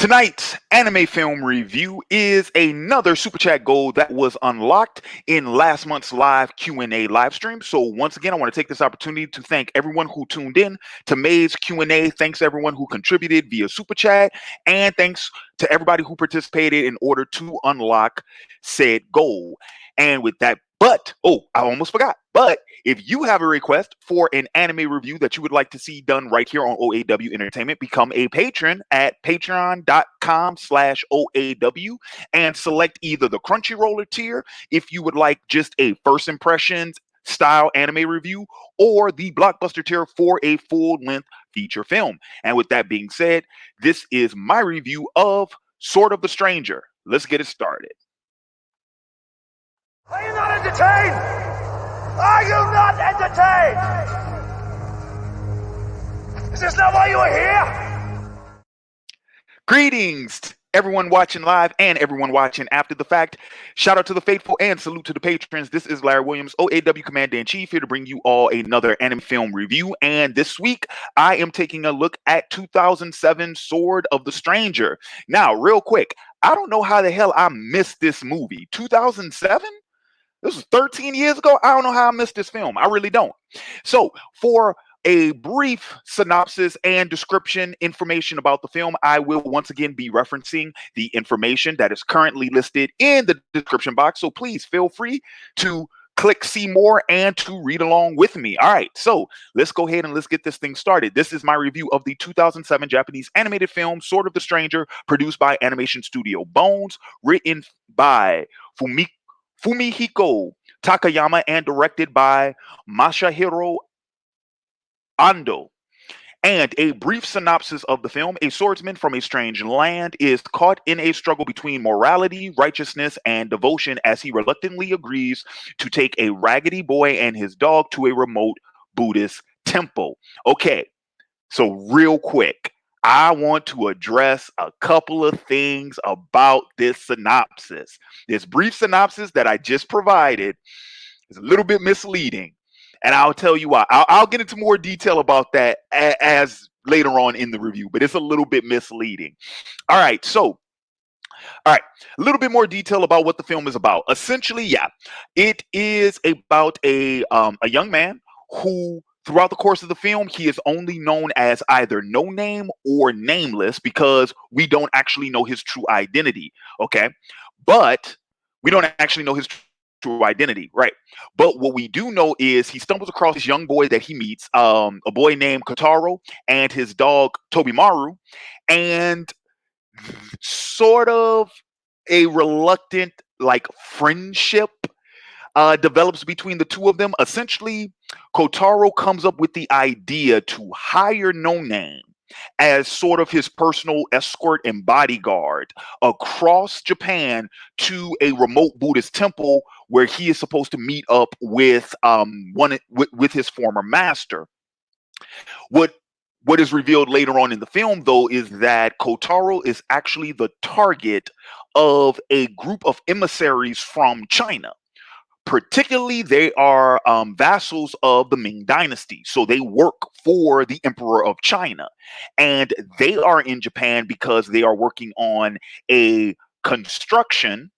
Tonight's anime film review is another super chat goal that was unlocked in last month's live Q&A live stream. So once again, I want to take this opportunity to thank everyone who tuned in to May's Q&A. Thanks everyone who contributed via super chat, and thanks to everybody who participated in order to unlock said goal. And with that, I almost forgot. But if you have a request for an anime review that you would like to see done right here on OAW Entertainment, become a patron at patreon.com/OAW and select either the Crunchyroller tier if you would like just a first impressions style anime review, or the Blockbuster tier for a full-length feature film. And with that being said, this is my review of Sword of the Stranger. Let's get it started. Are you not entertained? Are you not entertained? Is this not why you are here? Greetings, everyone watching live and everyone watching after the fact. Shout out to the faithful and salute to the patrons. This is Larry Williams, OAW Commander-in-Chief, here to bring you all another anime film review. And this week, I am taking a look at 2007 Sword of the Stranger. Now, real quick, I don't know how the hell I missed this movie. 2007? This was 13 years ago. I don't know how I missed this film. I really don't. So for a brief synopsis and description information about the film, I will once again be referencing the information that is currently listed in the description box. So please feel free to click see more and to read along with me. All right, so let's go ahead and let's get this thing started. This is my review of the 2007 Japanese animated film Sword of the Stranger, produced by animation studio Bones, written by Fumihiko Takayama and directed by Masahiro Andō. And a brief synopsis of the film: a swordsman from a strange land is caught in a struggle between morality, righteousness, and devotion as he reluctantly agrees to take a raggedy boy and his dog to a remote Buddhist temple. Okay, so real quick, I want to address a couple of things about this synopsis. This brief synopsis that I just provided is a little bit misleading, and I'll tell you why. I'll get into more detail about that as later on in the review, but it's a little bit misleading. All right, a little bit more detail about what the film is about. Essentially, yeah, it is about a young man who, throughout the course of the film, he is only known as either No Name or Nameless, because we don't actually know his true identity. Okay, but we don't actually know his true identity, right? But what we do know is he stumbles across this young boy that he meets, a boy named Kotaro, and his dog Tobimaru, and sort of a reluctant friendship develops between the two of them. Essentially, Kotaro comes up with the idea to hire No Name as sort of his personal escort and bodyguard across Japan to a remote Buddhist temple where he is supposed to meet up with with his former master. What is revealed later on in the film, though, is that Kotaro is actually the target of a group of emissaries from China. Particularly, they are vassals of the Ming Dynasty. So they work for the Emperor of China. And they are in Japan because they are working on a construction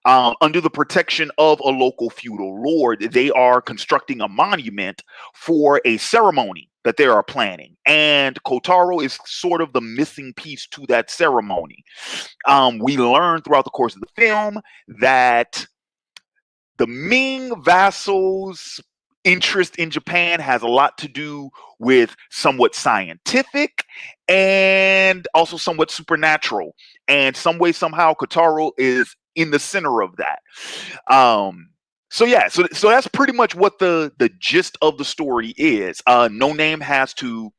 under the protection of a local feudal lord. They are constructing a monument for a ceremony that they are planning. And Kotaro is sort of the missing piece to that ceremony. We learn throughout the course of the film that the Ming vassals' interest in Japan has a lot to do with somewhat scientific and also somewhat supernatural. And some way, somehow, Kotaro is in the center of that. So that's pretty much what the gist of the story is. No Name has to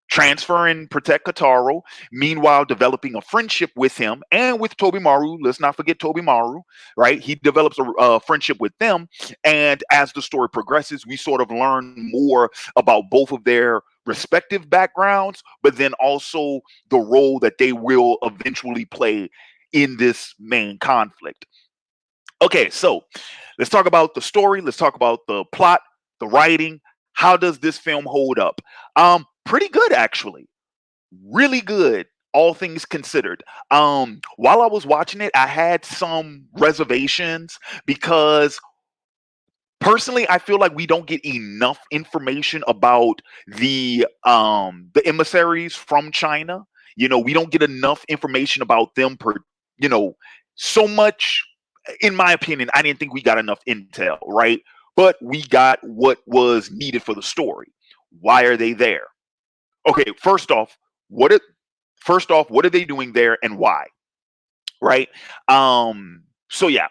transfer and protect Kotaro, meanwhile developing a friendship with him and with Tobimaru. Let's not forget Tobimaru, right? He develops a friendship with them, and as the story progresses, we sort of learn more about both of their respective backgrounds, but then also the role that they will eventually play in this main conflict. Okay, so let's talk about the story. Let's talk about the plot, the writing. How does this film hold up? Pretty good, actually. Really good all things considered. While I was watching it, I had some reservations because personally, I feel like we don't get enough information about the emissaries from China. You know, we don't get enough information about them per you know, so much in my opinion, I didn't think we got enough intel, right? But we got what was needed for the story. Why are they there? Okay, what are, first off, what are they doing there and why? Right? So yeah,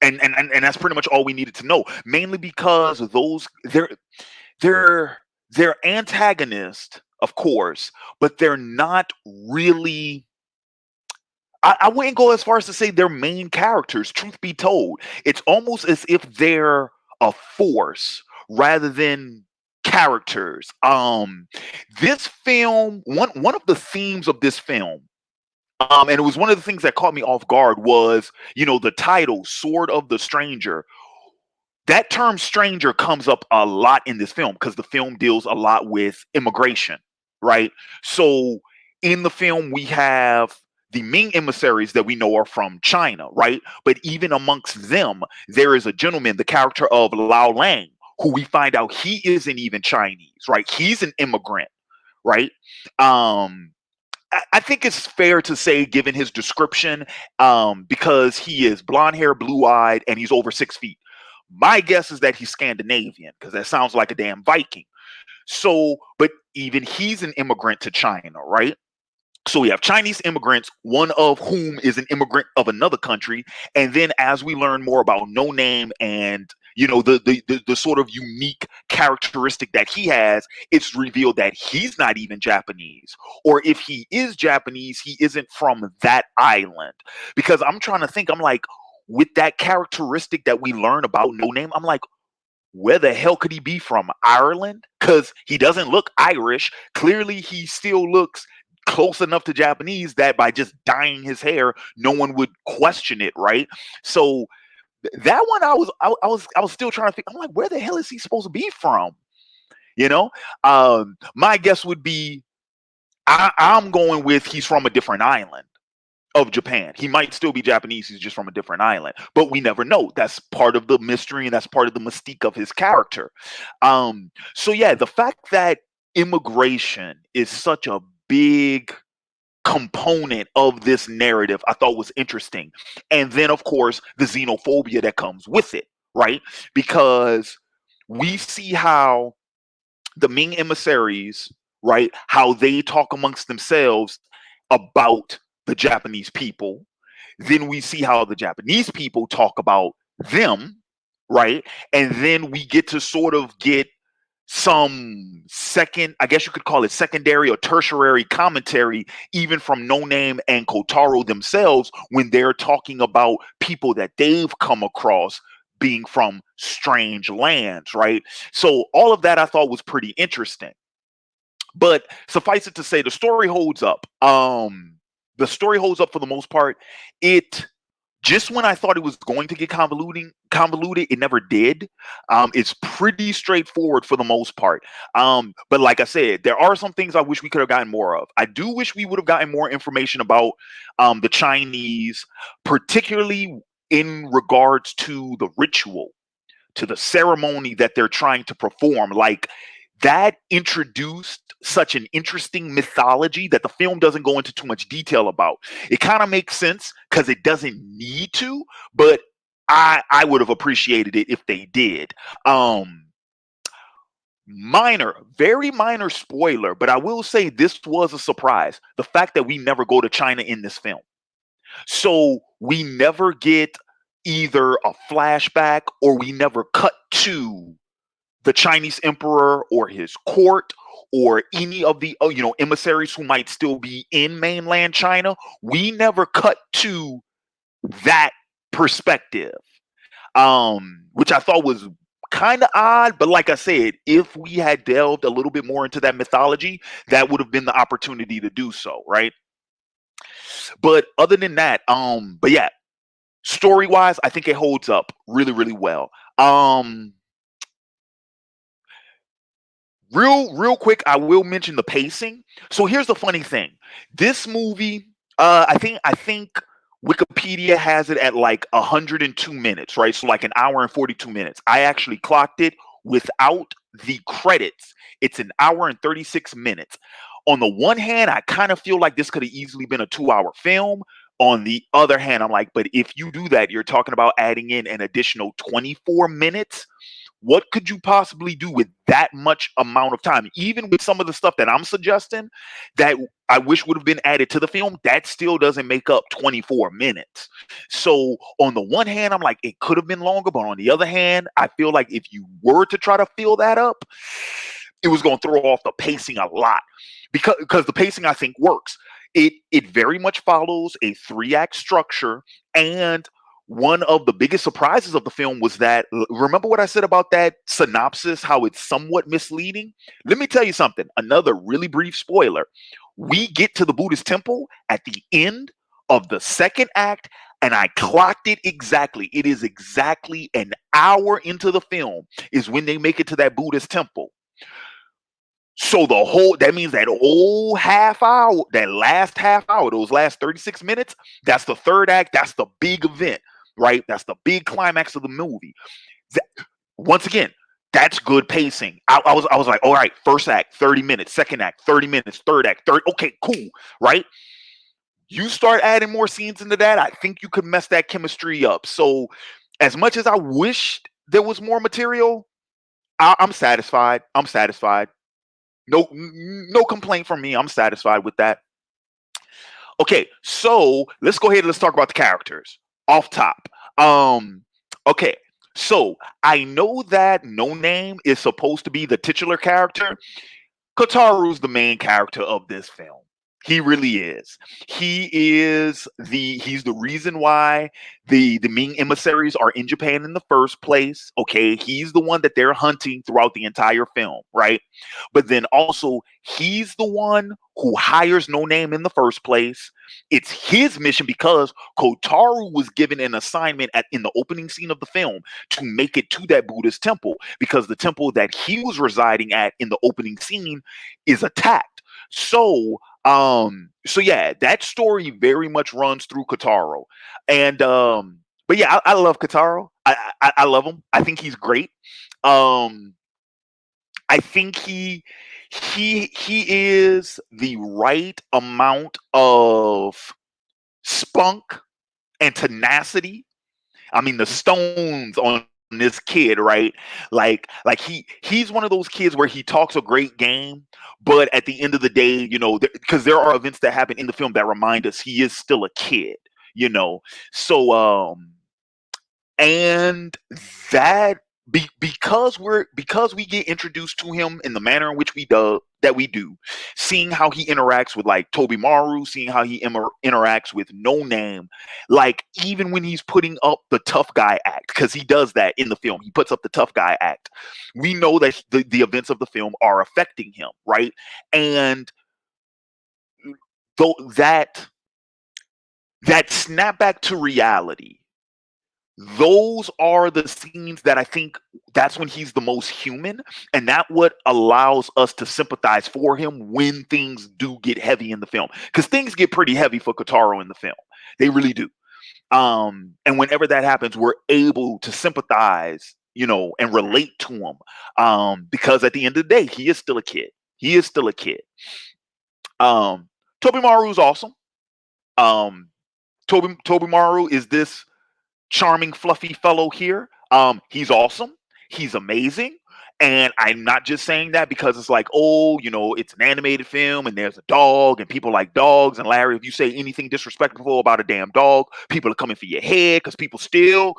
and that's pretty much all we needed to know. Mainly because those they're they're antagonists, of course, but they're not really. I wouldn't go as far as to say they're main characters. Truth be told, it's almost as if they're a force rather than characters. This film, one of the themes of this film, and it was one of the things that caught me off guard was, the title, Sword of the Stranger. That term stranger comes up a lot in this film because the film deals a lot with immigration, right? So in the film, we have the Ming emissaries that we know are from China, right? But even amongst them, there is a gentleman, the character of Lao Lang, who we find out he isn't even Chinese, right? He's an immigrant, right? Um, I think it's fair to say, given his description, because he is blonde hair, blue eyed, and he's over 6 feet. My guess is that he's Scandinavian because that sounds like a damn Viking. So, but even he's an immigrant to China, right? So we have Chinese immigrants, one of whom is an immigrant of another country, and then as we learn more about No Name and the sort of unique characteristic that he has, it's revealed that he's not even Japanese, or if he is Japanese, he isn't from that island. Because I'm trying to think, I'm like, with that characteristic that we learn about No Name, I'm like, where the hell could he be from? Ireland? Because he doesn't look Irish. Clearly, he still looks close enough to Japanese that by just dyeing his hair, no one would question it, right? So that one, I was still trying to think. I'm like, where the hell is he supposed to be from? You know, my guess would be I'm going with he's from a different island of Japan. He might still be Japanese. He's just from a different island, but we never know. That's part of the mystery and that's part of the mystique of his character. So yeah, the fact that immigration is such a big component of this narrative I thought was interesting. And then of course the xenophobia that comes with it, right? Because we see how the Ming emissaries, right, how they talk amongst themselves about the Japanese people. Then we see how the Japanese people talk about them, right? And then we get to sort of get some second, I guess you could call it secondary or tertiary commentary, even from No Name and Kotaro themselves, when they're talking about people that they've come across being from strange lands, right? So all of that I thought was pretty interesting. But suffice it to say, the story holds up. The story holds up for the most part. It just when I thought it was going to get convoluted, it never did. It's pretty straightforward for the most part. But like I said, there are some things I wish we could have gotten more of. I do wish we would have gotten more information about the Chinese, particularly in regards to the ritual, to the ceremony that they're trying to perform. Like that introduced such an interesting mythology that the film doesn't go into too much detail about. It kind of makes sense because it doesn't need to, but I would have appreciated it if they did. Um Minor, very minor spoiler, but I will say this was a surprise. The fact that we never go to China in this film. So we never get either a flashback or we never cut to the Chinese emperor or his court or any of the emissaries who might still be in mainland China. We never cut to that perspective, which I thought was kind of odd. But like I said, if we had delved a little bit more into that mythology, that would have been the opportunity to do so, right? But other than that, but yeah, story wise, I think it holds up really, really well. Real quick, I will mention the pacing. So here's the funny thing. This movie, I think Wikipedia has it at like 102 minutes, right? So like an hour and 42 minutes. I actually clocked it without the credits. It's an hour and 36 minutes. On the one hand, I kind of feel like this could have easily been a 2-hour film. On the other hand, I'm like, but if you do that, you're talking about adding in an additional 24 minutes. What could you possibly do with that much amount of time? Even with some of the stuff that I'm suggesting that I wish would have been added to the film, that still doesn't make up 24 minutes. So, on the one hand, I'm like, it could have been longer. But on the other hand, I feel like if you were to try to fill that up, it was going to throw off the pacing a lot because the pacing I think works. It very much follows a 3-act structure, and one of the biggest surprises of the film was that, remember what I said about that synopsis, how it's somewhat misleading? Let me tell you something, another really brief spoiler. We get to the Buddhist temple at the end of the second act, and I clocked it exactly. It is exactly an hour into the film is when they make it to that Buddhist temple. So that means that whole half hour, that last half hour, those last 36 minutes, that's the third act. That's the big event, right? That's the big climax of the movie. Once again, that's good pacing. I was like, all right, first act, 30 minutes, second act, 30 minutes, third act, 30. Okay, cool, right? You start adding more scenes into that, I think you could mess that chemistry up. So, as much as I wished there was more material, I'm satisfied. I'm satisfied. No complaint from me. I'm satisfied with that. Okay, so let's go ahead and let's talk about the characters off top. Um, okay, so I know that No Name is supposed to be the titular character. Kotaro's the main character of this film. He really is. He's the reason why the Ming emissaries are in Japan in the first place. Okay, he's the one that they're hunting throughout the entire film, right? But then also he's the one who hires No Name in the first place. It's his mission because Kotaro was given an assignment in the opening scene of the film to make it to that Buddhist temple because the temple that he was residing at in the opening scene is attacked. So yeah, that story very much runs through Kotaro. And but yeah, I love Kotaro. I love him. I think he's great. Um I think he is the right amount of spunk and tenacity. I mean, the stones on this kid, right? He's one of those kids where he talks a great game, but at the end of the day, because there are events that happen in the film that remind us he is still a kid, you know. So and that because we get introduced to him in the manner in which we do, seeing how he interacts with like Toby Maru, seeing how he interacts with No Name, like even when he's putting up the tough guy act, because he does that in the film, he puts up the tough guy act. We know that the events of the film are affecting him, right? And though that snap back to reality, those are the scenes that I think that's when he's the most human, and that what allows us to sympathize for him when things do get heavy in the film, because things get pretty heavy for Kotaro in the film. They really do. And whenever that happens, we're able to sympathize, and relate to him, because at the end of the day, he is still a kid. He is still a kid. um Toby Maru is awesome. Toby Maru is this charming, fluffy fellow here. He's awesome. He's amazing. And I'm not just saying that because it's like, oh, it's an animated film and there's a dog and people like dogs. And Larry, if you say anything disrespectful about a damn dog, people are coming for your head because people still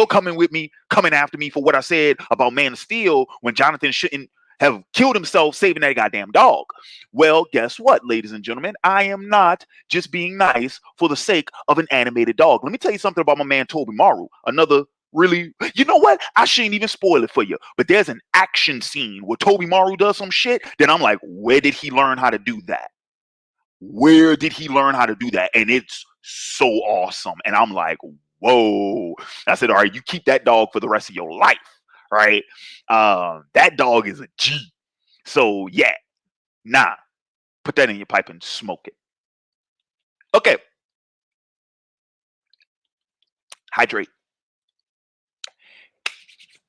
coming after me for what I said about Man of Steel when Jonathan shouldn't have killed himself saving that goddamn dog. Well, guess what, ladies and gentlemen? I am not just being nice for the sake of an animated dog. Let me tell you something about my man Toby Maru. Another really, you know what? I shouldn't even spoil it for you. But there's an action scene where Toby Maru does some shit. Then I'm like, where did he learn how to do that? Where did he learn how to do that? And it's so awesome. And I'm like, whoa. I said, all right, you keep that dog for the rest of your life, right? That dog is a G. So yeah, nah, put that in your pipe and smoke it. Okay, hydrate.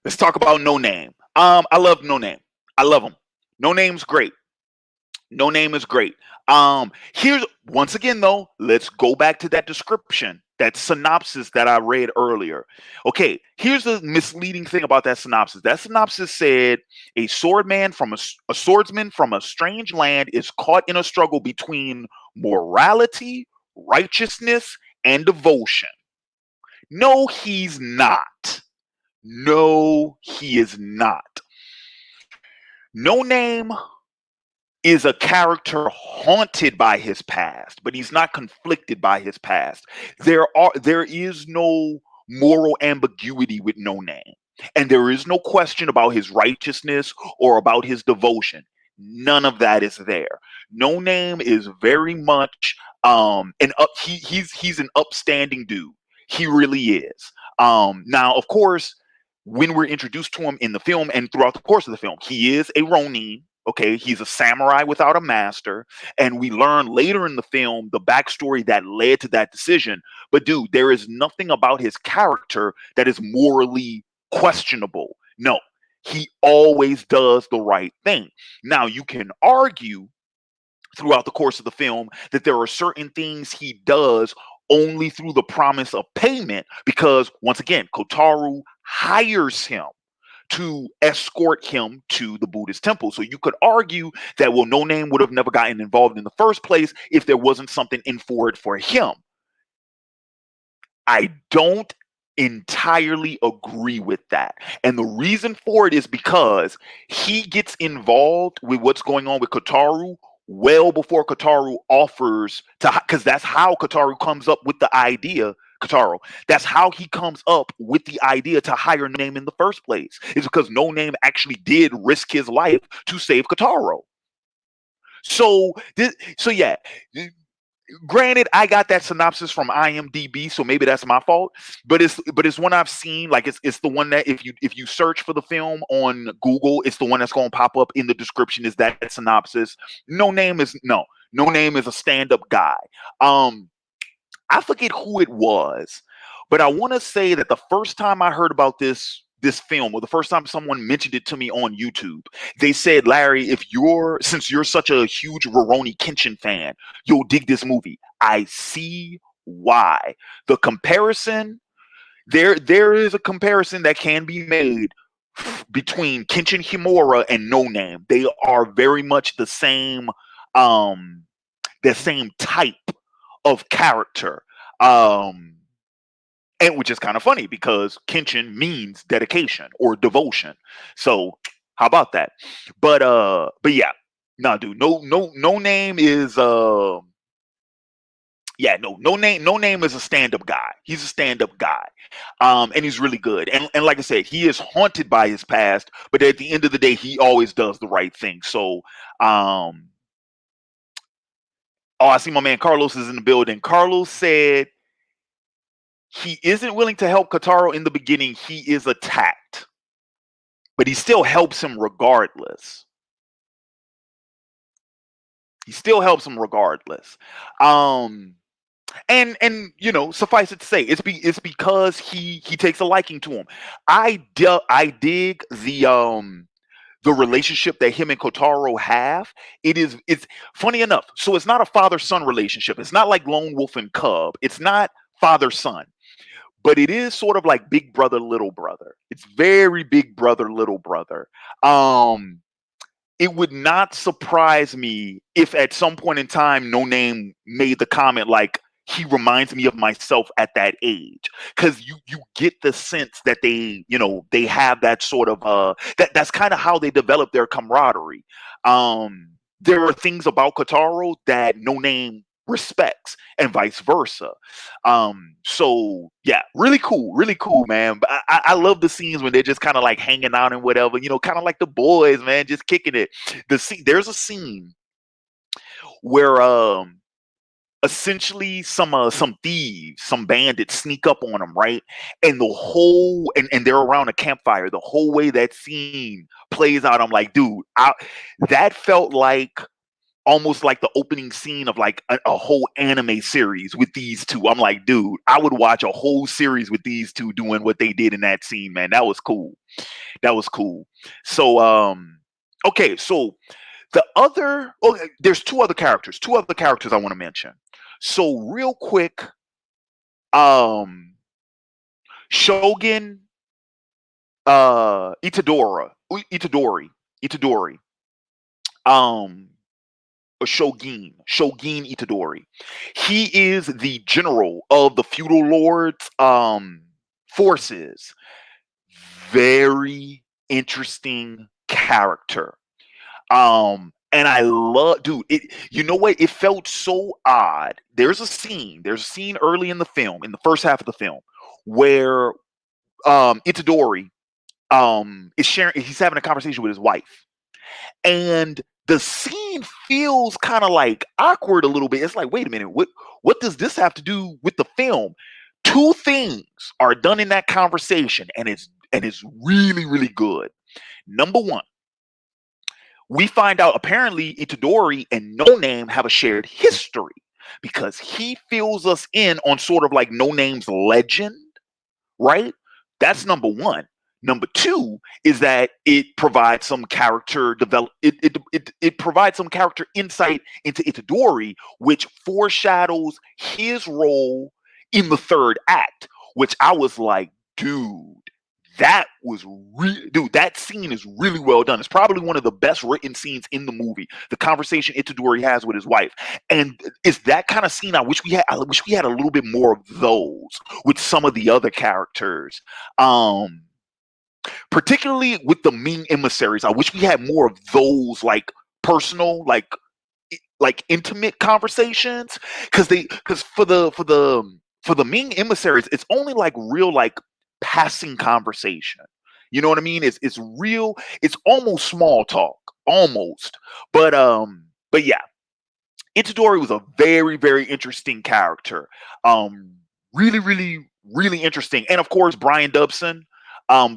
Let's talk about No Name. I love No Name. I love him. No Name's great. No Name is great. Here's once again though, let's go back to that description, that synopsis that I read earlier. Okay, here's the misleading thing about that synopsis. That synopsis said a swordsman from a strange land is caught in a struggle between morality, righteousness, and devotion. No, he's not. No, he is not. No Name is a character haunted by his past, but he's not conflicted by his past. There is no moral ambiguity with No Name. And there is no question about his righteousness or about his devotion. None of that is there. No Name is very much he's an upstanding dude. He really is. Now, of course, when we're introduced to him in the film and throughout the course of the film, he is a Ronin. Okay, he's a samurai without a master, and we learn later in the film the backstory that led to that decision. But dude, there is nothing about his character that is morally questionable. No, he always does the right thing. Now, you can argue throughout the course of the film that there are certain things he does only through the promise of payment because, once again, Kotaro hires him to escort him to the Buddhist temple. So you could argue that, well, No Name would have never gotten involved in the first place if there wasn't something in for it for him. I don't entirely agree with that. And the reason for it is because he gets involved with what's going on with Kotaro well before Kotaro offers to, because that's how Kotaro comes up with the idea. Kotaro, that's how he comes up with the idea to hire No Name in the first place. It's because No Name actually did risk his life to save Kotaro. So yeah, granted, I got that synopsis from IMDb, so maybe that's my fault. But it's one I've seen. Like it's the one that if you search for the film on Google, it's the one that's going to pop up in the description. Is that synopsis? No Name is a stand up guy. Um, I forget who it was, but I want to say that the first time I heard about this film, or the first time someone mentioned it to me on YouTube, they said, Larry, if you're since you're such a huge Rurouni Kenshin fan, you'll dig this movie. I see why. The comparison, there is a comparison that can be made between Kenshin Himura and No Name. They are very much um the same type of character. Um and which is kind of funny because Kenshin means dedication or devotion. So how about that? But yeah, no, dude, no name is yeah, no name is a stand-up guy. He's a stand-up guy. And he's really good. And like I said, he is haunted by his past, but at the end of the day, he always does the right thing. So oh, I see my man Carlos is in the building. Carlos said he isn't willing to help Kotaro in the beginning. He is attacked, but he still helps him regardless. He still helps him regardless. Um, and suffice it to say, it's because he takes a liking to him. I dig the relationship that him and Kotaro have. It's funny enough. So it's not a father son relationship. It's not like Lone Wolf and Cub. It's not father son, but it is sort of like big brother little brother. It's very big brother little brother. um it would not surprise me if at some point in time No Name made the comment like, he reminds me of myself at that age, because you get the sense that they have that sort of that's kind of how they develop their camaraderie. There are things about Kotaro that No Name respects and vice versa. So yeah, really cool, man. But I love the scenes when they're just kind of like hanging out and whatever, kind of like the boys, man, just kicking it. There's a scene where essentially some thieves, some bandits sneak up on them, right? And the whole and they're around a campfire. The whole way that scene plays out, I'm like, dude, that felt like almost like the opening scene of like a whole anime series with these two. I'm like, dude, I would watch a whole series with these two doing what they did in that scene, man. That was cool. That was cool. So okay, so there's two other characters I want to mention. So real quick, um Shogun Itadori, um or Shogun Itadori. He is the general of the feudal lords forces. Very interesting character. And I love, dude, you know what? It felt so odd. There's a scene early in the film, in the first half of the film, where Itadori is sharing, he's having a conversation with his wife. And the scene feels kind of like awkward a little bit. It's like, wait a minute, what does this have to do with the film? Two things are done in that conversation, and it's really, really good. Number one, we find out apparently Itadori and No Name have a shared history because he fills us in on sort of like No Name's legend, right? That's number one. Number two is that it provides some character develop. It provides some character insight into Itadori, which foreshadows his role in the third act. Which I was like, dude, that scene is really well done. It's probably one of the best written scenes in the movie. The conversation Itadori has with his wife, and it's that kind of scene I wish we had. I wish we had a little bit more of those with some of the other characters. Um, Particularly with the Ming emissaries, I wish we had more of those, like personal, like intimate conversations, because for the Ming emissaries, it's only like real like passing conversation. You know what I mean? It's real. It's almost small talk, almost. But yeah, Itadori was a very, very interesting character. Um, Really, really, really interesting. And of course, Brian Dubson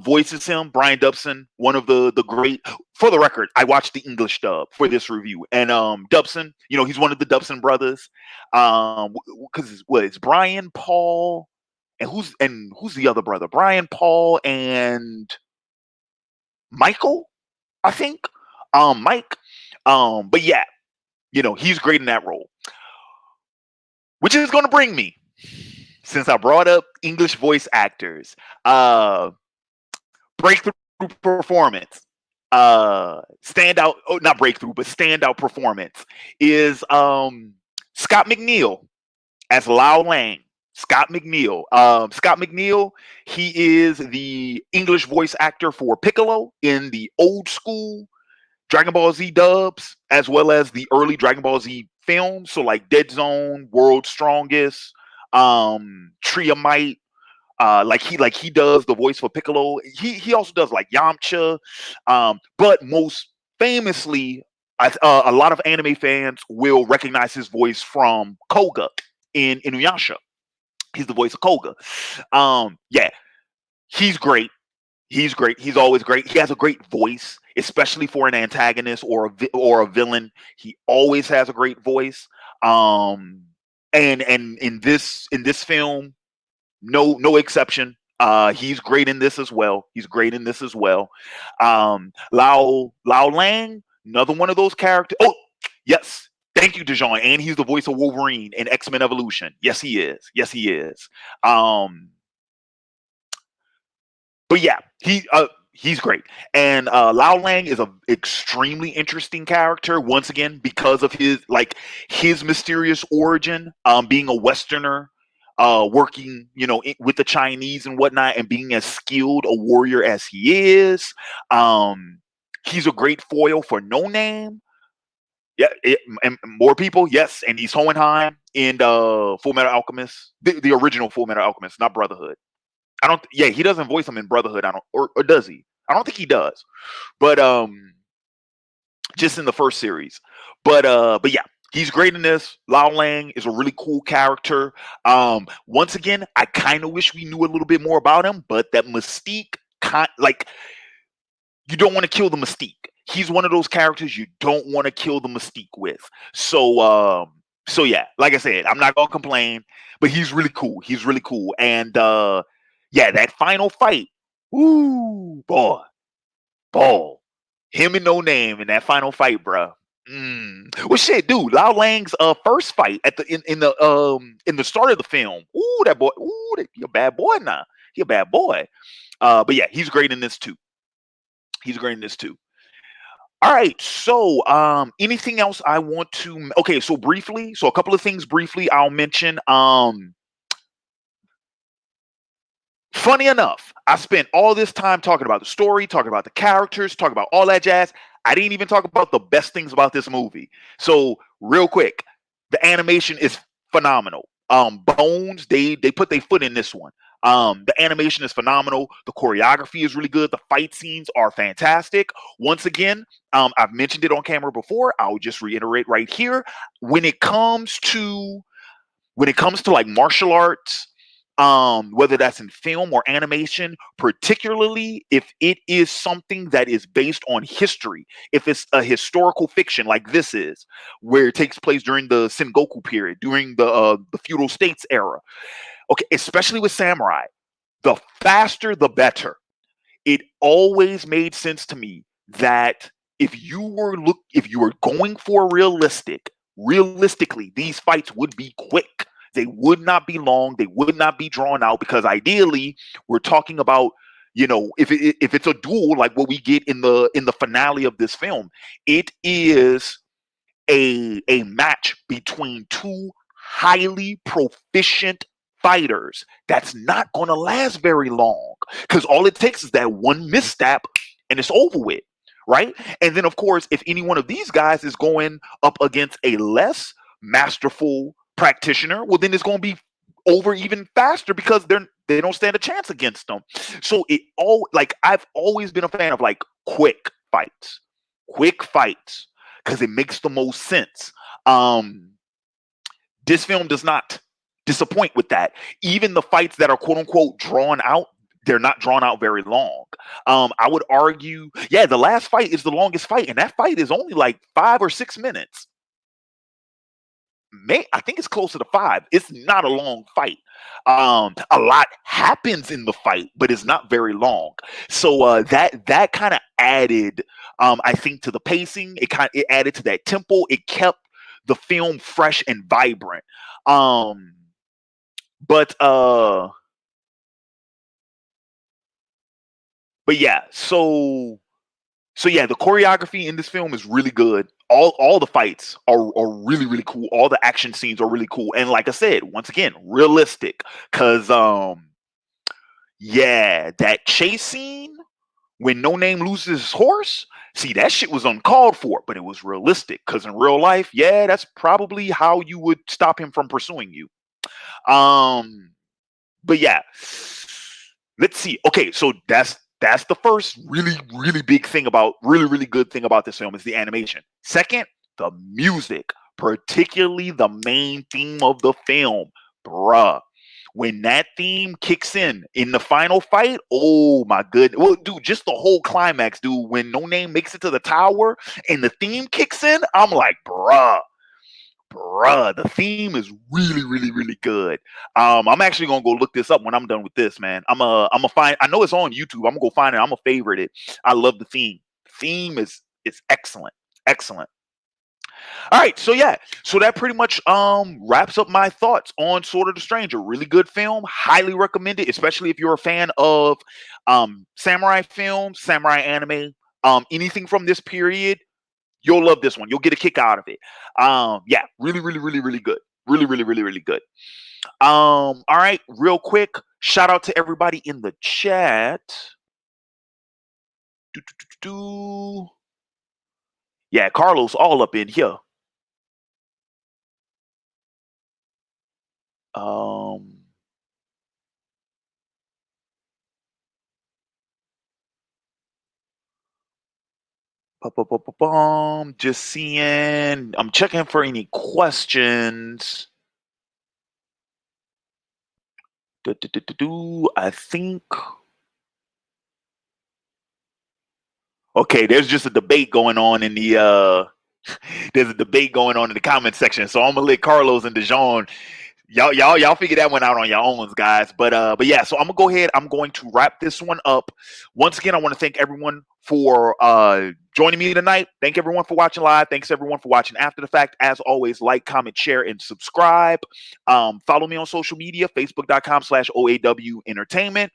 voices him. Brian Dubson, one of the great. For the record, I watched the English dub for this review, and Dubson, he's one of the Dubson brothers. Because it's Brian, Paul, and who's the other brother? Brian, Paul, and Michael, I think. Mike. But yeah, he's great in that role, which is going to bring me, since I brought up English voice actors, breakthrough performance, standout, oh, not breakthrough, but standout performance is Scott McNeil as Lao Lang. Scott McNeil, he is the English voice actor for Piccolo in the old school Dragon Ball Z dubs, as well as the early Dragon Ball Z films. So like Dead Zone, World's Strongest, Tria Might. Like he does the voice for Piccolo. He also does like Yamcha. But most famously, a lot of anime fans will recognize his voice from Koga in Inuyasha. He's the voice of Koga. Yeah, he's great. He's great. He's always great. He has a great voice, especially for an antagonist or a villain. He always has a great voice. Um, and in this film, no exception. He's great in this as well. He's great in this as well. Lao Lang, another one of those characters. Oh, yes. Thank you, Dijon. And he's the voice of Wolverine in X-Men Evolution. Yes, he is. Yes, he is. Um, but yeah, he's great. And Lao Lang is a extremely interesting character once again because of his mysterious origin, being a Westerner, working with the Chinese and whatnot, and being as skilled a warrior as he is. Um, he's a great foil for No Name. Yeah, and more people, yes, and he's Hohenheim in Full Metal Alchemist, the original Full Metal Alchemist, not Brotherhood. I don't. Yeah, he doesn't voice him in Brotherhood. I don't, or does he? I don't think he does. But just in the first series. But yeah. He's great in this. Lao Lang is a really cool character. Once again, I kind of wish we knew a little bit more about him, but that mystique, like, you don't want to kill the mystique. He's one of those characters you don't want to kill the mystique with. So yeah, like I said, I'm not gonna complain, but he's really cool. He's really cool, and yeah, that final fight, ooh, boy, him and No Name in that final fight, bro. Well, shit, dude. Lao Lang's first fight at the in the start of the film. Ooh, that boy. Ooh, he a bad boy now. He a bad boy. But yeah, he's great in this too. He's great in this too. All right. So, anything else I want to? Okay. So briefly, so a couple of things briefly I'll mention. Funny enough, I spent all this time talking about the story, talking about the characters, talking about all that jazz. I didn't even talk about the best things about this movie. So, real quick, the animation is phenomenal. Bones, they put their foot in this one. The animation is phenomenal. The choreography is really good. The fight scenes are fantastic. Once again, I've mentioned it on camera before. I'll just reiterate right here. When it comes to like martial arts, whether that's in film or animation, particularly if it is something that is based on history, if it's a historical fiction like this is, where it takes place during the Sengoku period, during the feudal states era, okay, especially with samurai, the faster the better. It always made sense to me that if you were going for realistically, these fights would be quick. They would not be long. They would not be drawn out because ideally, we're talking about, if it's a duel like what we get in the finale of this film, it is a match between two highly proficient fighters that's not going to last very long because all it takes is that one misstep and it's over with, right? And then of course, if any one of these guys is going up against a less masterful practitioner, well then it's going to be over even faster because they don't stand a chance against them. So it all like I've always been a fan of like quick fights because it makes the most sense. Um, this film does not disappoint with that. Even the fights that are quote unquote drawn out, they're not drawn out very long. I would argue, yeah, the last fight is the longest fight, and that fight is only like 5 or 6 minutes. I think it's closer to 5. It's not a long fight. A lot happens in the fight, but it's not very long. So that kind of added, I think, to the pacing. It added to that tempo. It kept the film fresh and vibrant. Um, but uh, but yeah. So yeah, the choreography in this film is really good. All the fights are really really cool. All the action scenes are really cool. And like I said, once again, realistic. Cause yeah, that chase scene when No Name loses his horse, see that shit was uncalled for, but it was realistic. Cause in real life, yeah, that's probably how you would stop him from pursuing you. Um, but yeah, let's see. Okay, so that's the first really really big thing about really really good thing about this film is the animation. Second, the music, particularly the main theme of the film, bruh. When that theme kicks in the final fight, oh my goodness. Well, dude, just the whole climax, dude. When No Name makes it to the tower and the theme kicks in, I'm like, bruh, the theme is really, really, really good. I'm actually gonna go look this up when I'm done with this, man. I'm a find. I know it's on YouTube. I'm gonna go find it. I'm gonna favorite it. I love the theme. Theme is excellent, excellent. All right, so yeah, so that pretty much wraps up my thoughts on Sword of the Stranger. Really good film, highly recommended, especially if you're a fan of samurai films, samurai anime, anything from this period. You'll love this one. You'll get a kick out of it. Yeah, really, really, really, really good. Really, really, really, really good. All right, real quick, shout out to everybody in the chat. Do, do, do, do, do. Yeah, Carlos all up in here. Um, Just seeing. I'm checking for any questions. I think. Okay, there's just a debate going on in the there's a debate going on in the comment section. So I'm gonna let Carlos and DeJohn y'all figure that one out on your own, guys. But yeah, so I'm gonna go ahead. I'm going to wrap this one up. Once again, I want to thank everyone for joining me tonight. Thank everyone for watching live. Thanks everyone for watching after the fact. As always, like, comment, share, and subscribe. Follow me on social media, facebook.com/OAW Entertainment.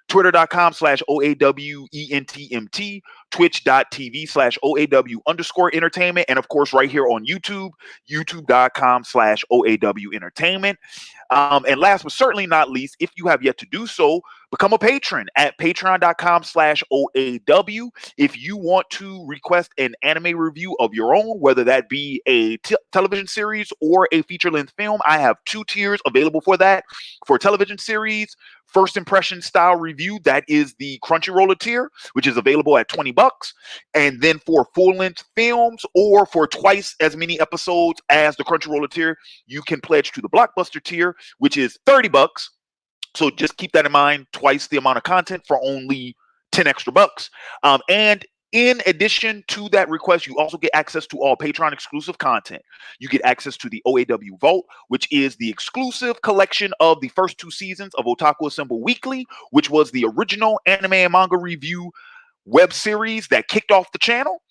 Twitter.com/OAWENTMT, Twitch.tv/OAW_entertainment, and of course, right here on YouTube, youtube.com/OAW Entertainment. And last but certainly not least, if you have yet to do so, become a patron at patreon.com/OAW. If you want to request an anime review of your own, whether that be a television series or a feature-length film, I have 2 tiers available for that. For a television series, first impression style review, that is the Crunchyroll tier, which is available at $20. And then for full-length films or for twice as many episodes as the Crunchyroll tier, you can pledge to the Blockbuster tier, which is $30. So just keep that in mind, twice the amount of content for only 10 extra bucks. And in addition to that request, you also get access to all Patreon exclusive content. You get access to the OAW Vault, which is the exclusive collection of the first 2 seasons of Otaku Assemble Weekly, which was the original anime and manga review web series that kicked off the channel.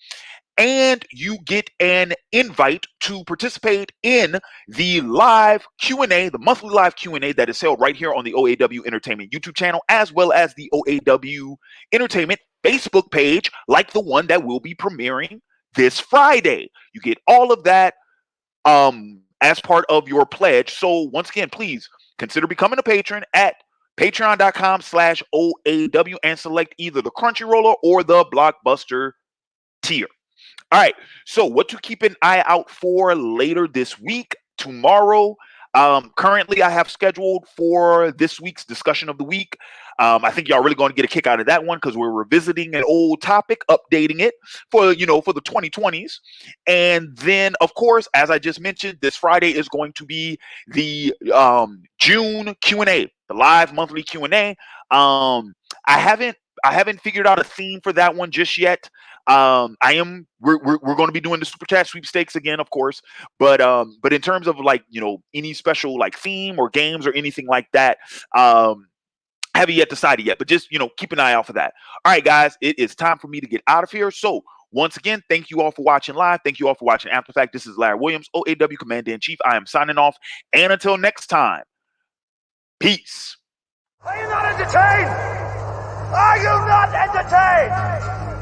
And you get an invite to participate in the live Q&A, the monthly live Q&A that is held right here on the OAW Entertainment YouTube channel, as well as the OAW Entertainment Facebook page, like the one that will be premiering this Friday. You get all of that as part of your pledge. So once again, please consider becoming a patron at patreon.com/OAW and select either the Crunchyroller or the Blockbuster tier. All right, so what to keep an eye out for later this week, tomorrow. Currently, I have scheduled for this week's discussion of the week. I think y'all really going to get a kick out of that one because we're revisiting an old topic, updating it for the 2020s. And then, of course, as I just mentioned, this Friday is going to be the June Q&A, the live monthly Q&A. I haven't figured out a theme for that one just yet. We're going to be doing the super chat sweepstakes again, of course, but in terms of like, any special like theme or games or anything like that, haven't yet decided yet, but just, keep an eye out for that. All right, guys, it is time for me to get out of here. So once again, thank you all for watching live. Thank you all for watching After Fact. This is Larry Williams, OAW Commander-in-Chief. I am signing off. And until next time, peace. Are you not entertained? Are you not entertained?